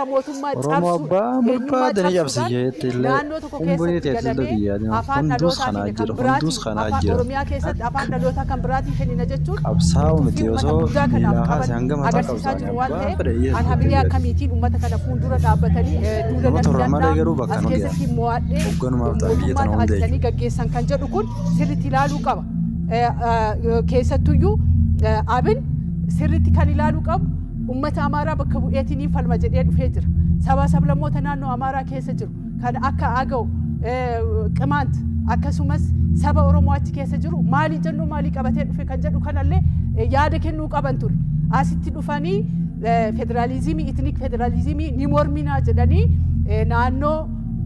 mootummaa Oromoo abbaa barbaadanii cabsiyee naannoo tokko keessatti galamee afaan dhalootaa kan biraatiin Oromiyaa keessatti afaan dhalootaa kan biraatiin kennina jechuun qabsaa'u miti osoo miilaa haasee hanga mataa agarsiisaa jiru waan ta'eef alhamdulillah akkamiitiin uummata kana fuuldura dhaabbatanii duula bakka as keessatti mo'adhee mootummaa taasisanii gaggeessan kan jedhu kun sirriitti ilaaluu qaba. Keessattuyyuu abin sirriitti kan ilaaluu qabu ummata Amaaraa bakka bu'eetiin falma jedhee dhufee jira. Sabaa sablammoota naannoo Amaaraa keessa jiru kan akka Agaw, Qimaant akkasumas saba Oromoo achi keessa jiru maalii jennu maalii qabatee dhufe kan jedhu kanallee yaada kennuu qaban ture. Asitti dhufanii federaalizimii etnik federaalizimii ni morminaa jedhanii naannoo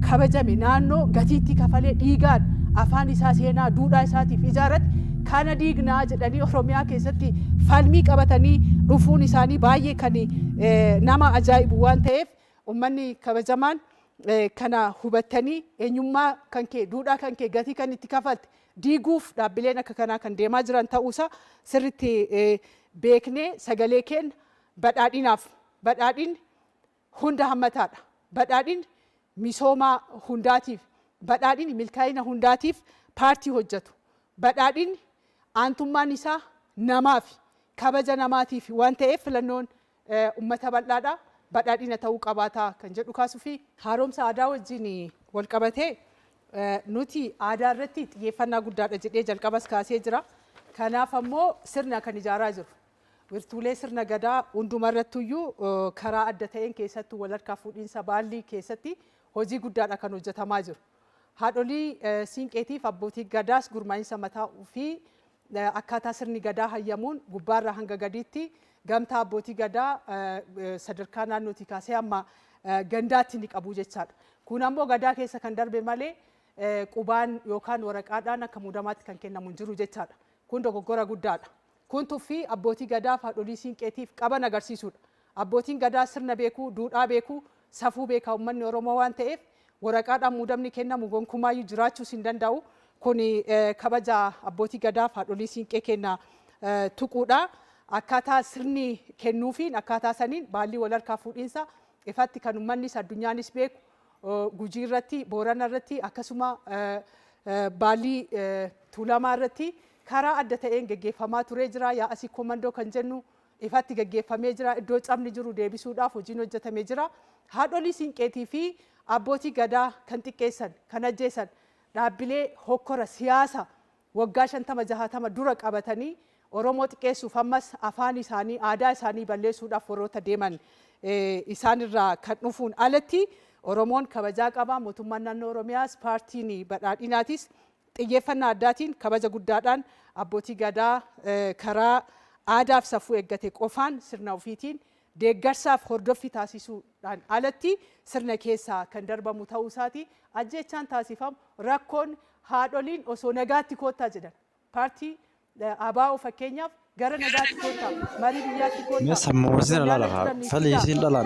kabajame naannoo gatiitti kafalee dhiigaan afaan isaa seenaa duudhaa isaatiif ijaarate kana diignaa jedhanii Oromiyaa keessatti falmii qabatanii dhufuun isaanii baay'ee kan nama ajaa'ibu waan ta'eef ummanni kabajamaan kana hubattanii eenyummaa kan kee duudhaa kan kee gatii kan itti kafalte diiguuf dhaabbileen akka kanaa kan deemaa jiran ta'uusaa sirriitti beeknee sagalee kenna badhaadhinaaf badhaadhin hunda hammataadha. Badhaadhin misooma hundaatiif badhaadhin milkaa'ina hundaatiif paartii hojjetu. Badhaadhin aantummaan isaa namaaf kabaja namaatiif waan ta'eef filannoon uummata bal'aadha. Badhaadhina ta'uu qabaataa kan jedhu kaasuu fi haaromsa aadaa wajjin wal qabatee nuti aadaa irratti xiyyeeffannaa guddaadha jedhee jalqabas kaasee jira. Kanaaf ammoo sirna kan ijaaraa jiru. Wirtuulee sirna gadaa hundumarrattuyyuu karaa adda ta'een keessattuu wal harkaa fuudhiinsa baallii keessatti hojii guddaadha kan hojjetamaa jiru. Haadholii siinqeetiif abbootii gadaas gurmaa'insa mataa fi akkaataa sirni gadaa hayyamuun gubbaarraa hanga gadiitti gamtaa abbootii gadaa sadarkaa naannootii kaasee amma gandaatti ni qabu jechaadha. Kun ammoo gadaa keessa kan darbe malee qubaan yookaan waraqaadhaan akka muudamaatti kan kennamu hin jiru jechaadha. Kun dogoggora guddaadha. Kun tuffii abbootii gadaaf haadholii siinqeetiif qaban agarsiisudha. Abbootiin gadaa sirna beekuu, duudhaa beekuu, safuu beekaa uummanni Oromoo waan ta'eef waraqaadhaan muudamni kennamu gonkumaayyuu jiraachuus hin danda'u. Kun kabaja abbootii gadaaf haadholii siinqee kennaa tuquudha. Akkaataa sirni kennuufiin akkaataa saniin baallii wal harkaa fuudhiinsa ifatti kan uummannis addunyaanis beeku Gujii irratti, Boorana irratti akkasuma baallii Tuulamaa irratti karaa adda ta'een gaggeeffamaa turee jira. Yaa'asii komandoo kan jennu ifatti gaggeeffamee jira. Iddoo cabni jiru deebisuudhaaf hojiin hojjetamee jira. Haadholii siinqeetii fi abbootii gadaa kan xiqqeessan, kan ajjeesan dhaabbilee hokkora siyaasa waggaa 50-60 dura qabatanii Oromoo xiqqeessuuf ammas afaan isaanii, aadaa isaanii balleessuudhaaf warroota deeman isaanirraa kan dhufuun alatti Oromoon kabajaa qaba. Mootummaan naannoo Oromiyaas paartiin badhaadhinaatis xiyyeeffannaa addaatiin kabaja guddaadhaan abbootii gadaa karaa aadaaf safuu eeggate qofaan sirna ofiitiin deeggarsaaf hordoffii taasisuudhaan alatti sirna keessaa kan darbamu ta'uu isaati. Ajjeechaan taasifamu rakkoon haadholiin osoo nagaatti koottaa jedhan paartii ABO fakkeenyaaf gara nagaatti koottaa marii biyyaatti koottaa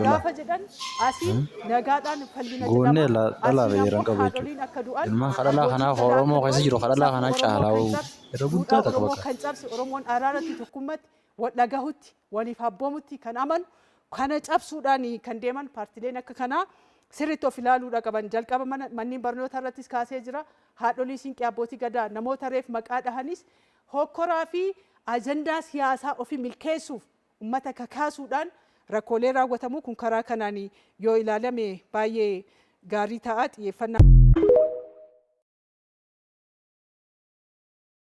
gaafa jedhan asii nagaadhaan fallina haadholiin akka du'an kan cabse Oromoon araaratti tokkummatti wal dhagahutti waliif abboomutti kan amanu kana cabsuudhaan kan deeman paartileen akka kanaa sirriitti of ilaaluudha qaban. Jalqaba manneen barnootaa irrattis kaasee jira. Haadholii siinqee abbootii gadaa namoota reef maqaa dhahanis hokkoraa fi ajandaa siyaasaa ofii milkeessuuf uummata kakaasuudhaan rakkoolee raawwatamu kun karaa kanaan yoo ilaalame baay'ee gaarii ta'a. Xiyyeeffannaa